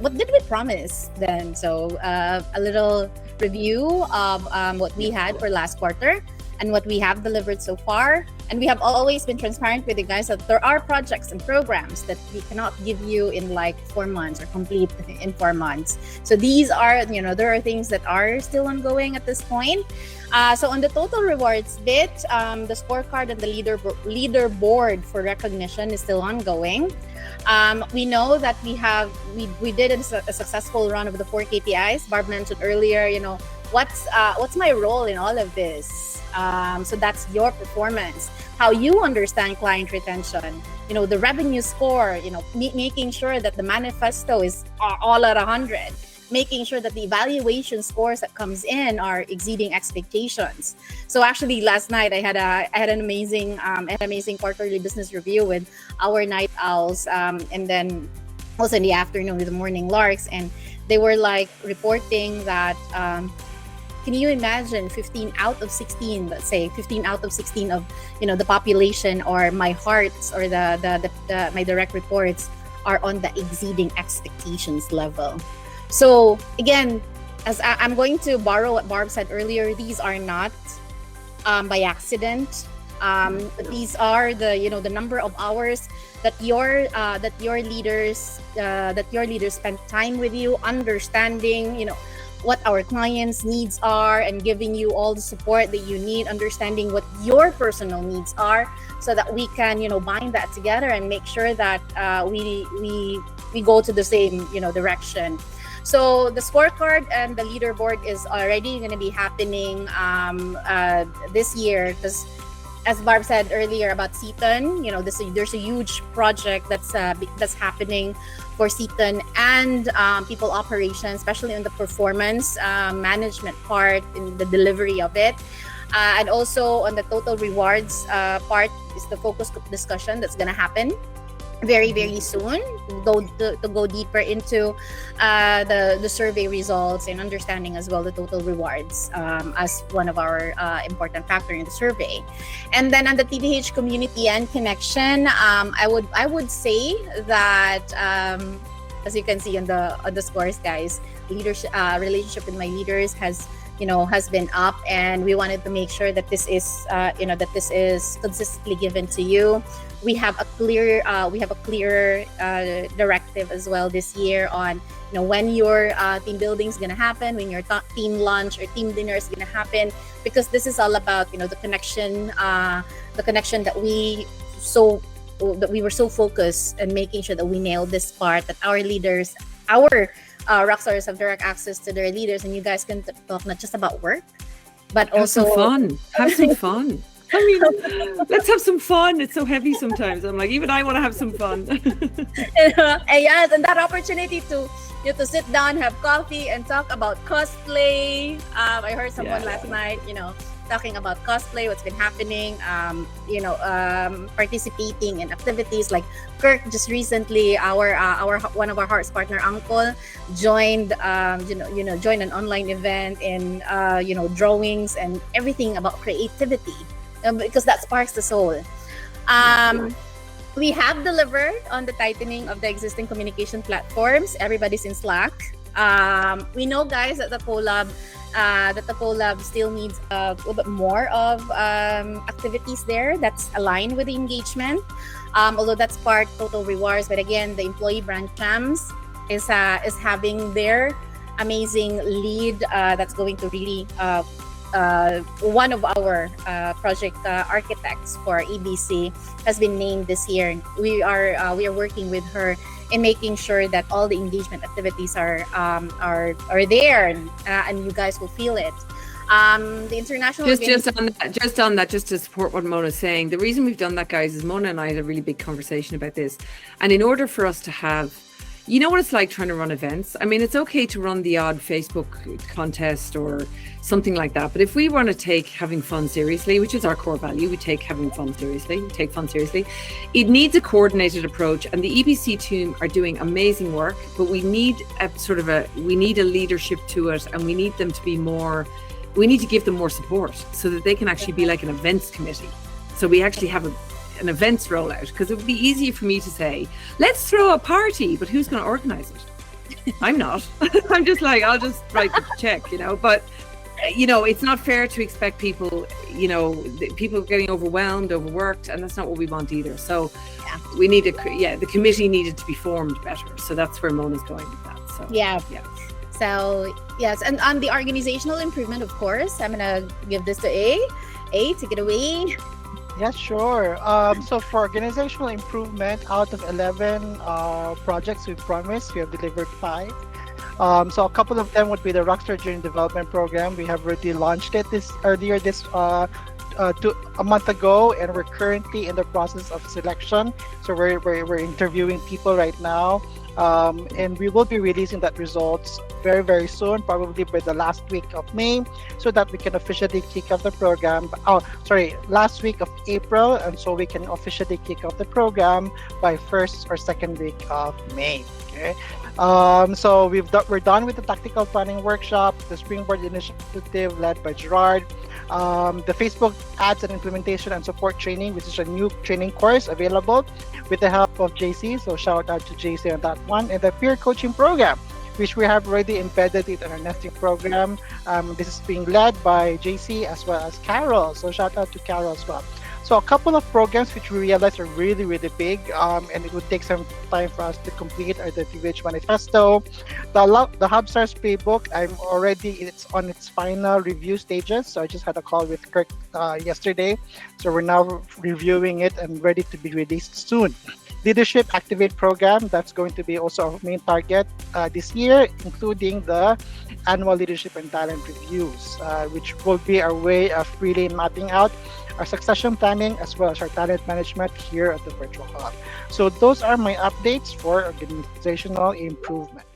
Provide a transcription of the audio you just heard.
what did we promise then? So a little review of what we had for last quarter and what we have delivered so far. And we have always been transparent with you guys that there are projects and programs that we cannot give you in like 4 months or complete in 4 months. So these are, there are things that are still ongoing at this point. So on the total rewards bit, the scorecard and the leaderboard for recognition is still ongoing. We know that we did a successful run of the 4 KPIs. Barb mentioned earlier, what's my role in all of this? So that's your performance, how you understand client retention, the revenue score, making sure that the manifesto is all at 100, making sure that the evaluation scores that comes in are exceeding expectations. So actually last night I had an amazing quarterly business review with our night owls, and then also in the afternoon with the morning larks, and they were like reporting that can you imagine 15 out of 16, let's say 15 out of 16 of the population or my hearts or the my direct reports are on the exceeding expectations level. So again, as I'm going to borrow what Barb said earlier, these are not by accident. These are the number of hours that your leaders spend time with you, understanding what our clients' needs are and giving you all the support that you need, understanding what your personal needs are, so that we can bind that together and make sure that we go to the same direction. So the scorecard and the leaderboard is already going to be happening this year, because as Barb said earlier about Seaton, there's a huge project that's happening for Seaton and people operations, especially in the performance management part, in the delivery of it. And also on the total rewards part is the focus group discussion that's going to happen very, very soon, to go deeper into the survey results and understanding as well the total rewards as one of our important factor in the survey. And then on the TVH community and connection, I would say that as you can see on the scores, guys, leadership relationship with my leaders has been up, and we wanted to make sure that this is consistently given to you. We have a clear directive as well this year on when your team building is going to happen, when your team lunch or team dinner is going to happen, because this is all about the connection that we were so focused and making sure that we nailed this part, that our leaders, our rockstars have direct access to their leaders, and you guys can talk not just about work, but also have some fun. I mean, let's have some fun. It's so heavy sometimes. I'm like, even I want to have some fun. Yes, and that opportunity to sit down, have coffee, and talk about cosplay. I heard someone last night, talking about cosplay, what's been happening, participating in activities like Kirk just recently, our one of our hearts partner uncle joined joined an online event in drawings and everything about creativity, because that sparks the soul. We have delivered on the tightening of the existing communication platforms. Everybody's in Slack. We know, guys, that the collab still needs a little bit more of activities there that's aligned with the engagement. Although that's part total rewards, but again, the employee brand champs is having their amazing lead that's going to really one of our project architects for EBC has been named this year. We are working with her in making sure that all the engagement activities are there, and you guys will feel it. The international just on that, just to support what Mona's saying, the reason we've done that, guys, is Mona and I had a really big conversation about this, and in order for us to have, what it's like trying to run events. I mean, it's okay to run the odd Facebook contest or something like that, but if we want to take having fun seriously, which is our core value, we take having fun seriously, it needs a coordinated approach, and the EBC team are doing amazing work, but we need a leadership to it, and we need them to be more, we need to give them more support so that they can actually be like an events committee. So we actually have an events rollout, because it would be easier for me to say, let's throw a party, but who's going to organize it? I'm not. I'm just like, I'll just write the check, but it's not fair to expect people, people getting overwhelmed, overworked, and that's not what we want either. So Yeah. we need the committee needed to be formed better. So that's where Mona's going with that. So Yeah. yeah. So yes, and on the organizational improvement, of course, I'm gonna give this to A. A, take it away. Yeah, sure. So for organizational improvement, out of 11 projects we promised, we have delivered 5. So a couple of them would be the Rockstar Journey Development Program. We have already launched it a month ago, and we're currently in the process of selection. So we're interviewing people right now, and we will be releasing that results very, very soon, probably by the last week of May, so that we can officially kick off the program. Last week of April, and so we can officially kick off the program by first or second week of May. Okay. So we're done with the tactical planning workshop, the Springboard initiative led by Gerard, the Facebook ads and implementation and support training, which is a new training course available with the help of JC. So shout out to JC on that one, and the peer coaching program, which we have already embedded it in our nesting program. This is being led by JC as well as Carol. So shout out to Carol as well. So a couple of programs which we realized are really, really big, and it would take some time for us to complete are the TVH Manifesto, the HubStars Playbook. It's on its final review stages. So I just had a call with Kirk yesterday. So we're now reviewing it and ready to be released soon. Leadership Activate program, that's going to be also our main target this year, including the annual leadership and talent reviews, which will be our way of really mapping out our succession planning as well as our talent management here at the Virtual Hub. So those are my updates for organizational improvement.